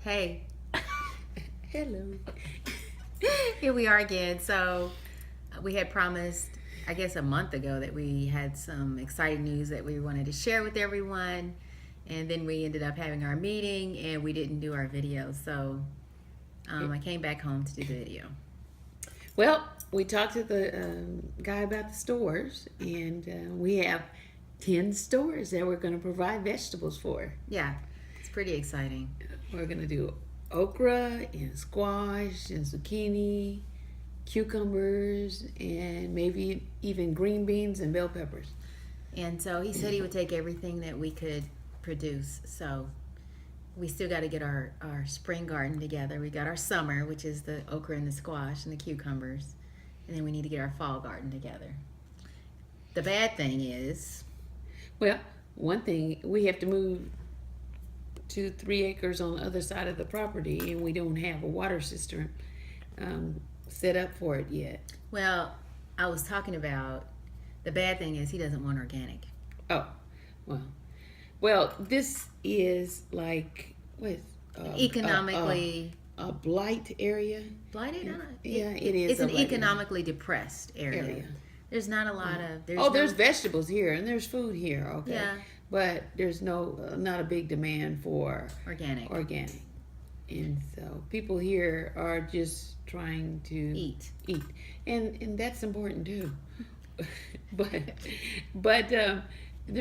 Hey, Hello. here we are again. We had promised, I guess, a month ago that we had some exciting news that we wanted to share with everyone. And then we ended up having our meeting and we didn't do our video. I came back home to do the video. Well, we talked to the guy about the stores, and we have 10 stores that we're going to provide vegetables for. Yeah, it's pretty exciting. We're going to do okra and squash and zucchini, cucumbers, and maybe even green beans and bell peppers. And so he said he would take everything that we could produce. So we still got to get our spring garden together. We got our summer, which is the okra and the squash and the cucumbers. And then we need to get our fall garden together. The bad thing is, Well, one thing, we have to move to 3 acres on the other side of the property, and we don't have a water cistern set up for it yet. well, I was talking about the bad thing is he doesn't want organic. Oh, well. Well, this is like what? Economically A blight area. blighted? Yeah, it is It's a an blighted economically depressed area. There's not a lot of. There's vegetables here and there's food here. Okay. Yeah. But there's not a big demand for organic. and so people here are just trying to Eat. and that's important too. but they're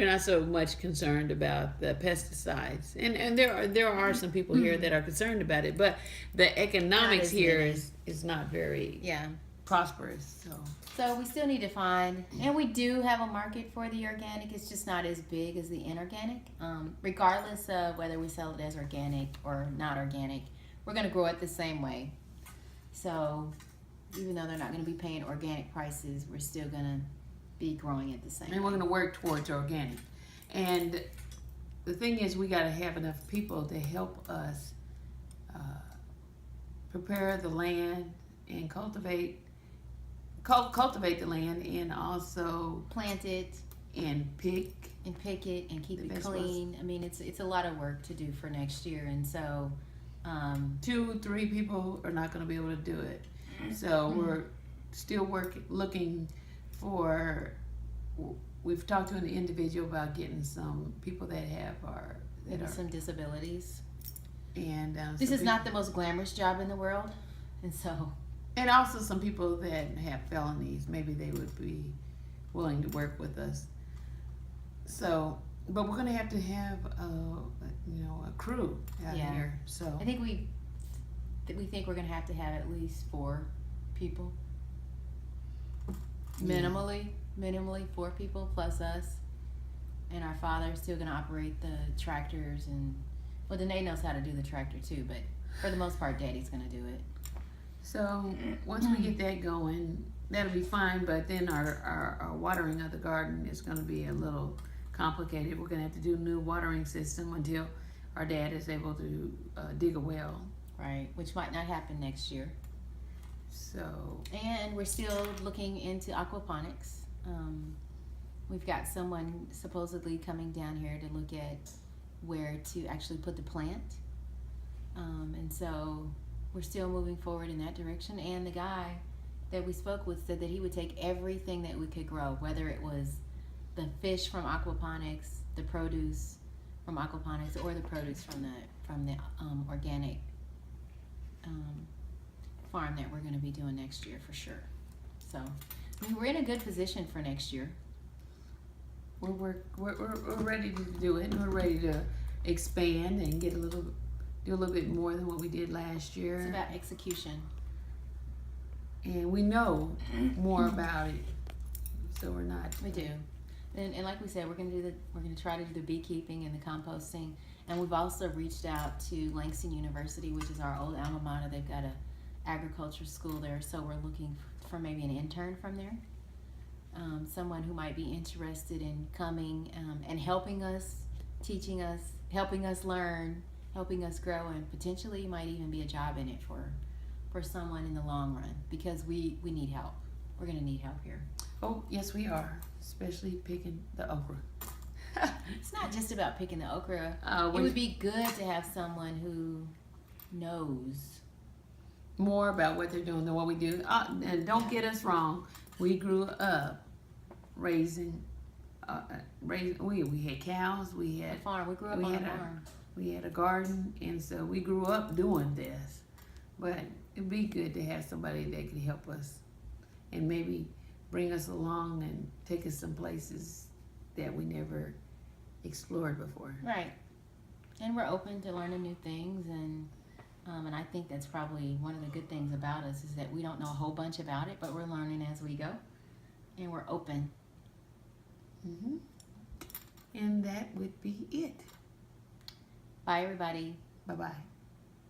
not so much concerned about the pesticides, and there are some people here that are concerned about it, but the economics here is not very Yeah. prosperous. So we still need to find, and we do have a market for the organic. It's just not as big as the inorganic. Regardless of whether we sell it as organic or not organic, we're going to grow it the same way. So even though they're not going to be paying organic prices, we're still going to be growing it the same And we're going to work towards organic. And the thing is, we got to have enough people to help us prepare the land and cultivate the land, and also plant it and pick it and keep the it vegetables. clean. I mean, it's a lot of work to do for next year, and so 2-3 people are not going to be able to do it. So we're still looking for. We've talked to an individual about getting some people that maybe some disabilities. and This some is not the most glamorous job in the world, and so and also some people that have felonies. Maybe they would be willing to work with us. So, but we're going to have a crew out Yeah. here. So I think we think we're gonna have to have at least 4 people. Minimally 4 people plus us, and our father's still gonna operate the tractors, and well, Danae knows how to do the tractor too, but for the most part, Daddy's gonna do it. So once we get that going, that'll be fine. But then our watering of the garden is going to be a little complicated. We're going to have to do a new watering system until our dad is able to dig a well. Right, which might not happen next year. So And we're still looking into aquaponics. We've got someone supposedly coming down here to look at where to actually put the plant. And so we're still moving forward in that direction. And the guy that we spoke with said that he would take everything that we could grow, whether it was the fish from aquaponics, the produce from aquaponics, or the produce from the organic farm that we're going to be doing next year for sure. So I mean, we're in a good position for next year. we're ready to do it, and we're ready to expand and do a little bit more than what we did last year. It's about execution. And we know more about it, so we're not. We do, and like we said, we're gonna try to do the beekeeping and the composting, and we've also reached out to Langston University, which is our old alma mater. They've got a agriculture school there, so we're looking for maybe an intern from there, someone who might be interested in coming and helping us, teaching us, helping us learn, helping us grow, and potentially might even be a job in it for someone in the long run, because we need help. We're gonna need help here. Oh, yes, we are, especially picking the okra. It's not just about picking the okra. Uh, It would be good to have someone who knows. more about what they're doing than what we do. And don't get us wrong, we grew up raising, we had cows, we A had farm. We grew up we on a had a- farm. we had a garden, and so we grew up doing this. But it'd be good to have somebody that could help us and maybe bring us along and take us some places that we never explored before. Right. And we're open to learning new things, and I think that's probably one of the good things about us is that we don't know a whole bunch about it, but we're learning as we go, and we're open. And that would be it. Bye, everybody. Bye-bye.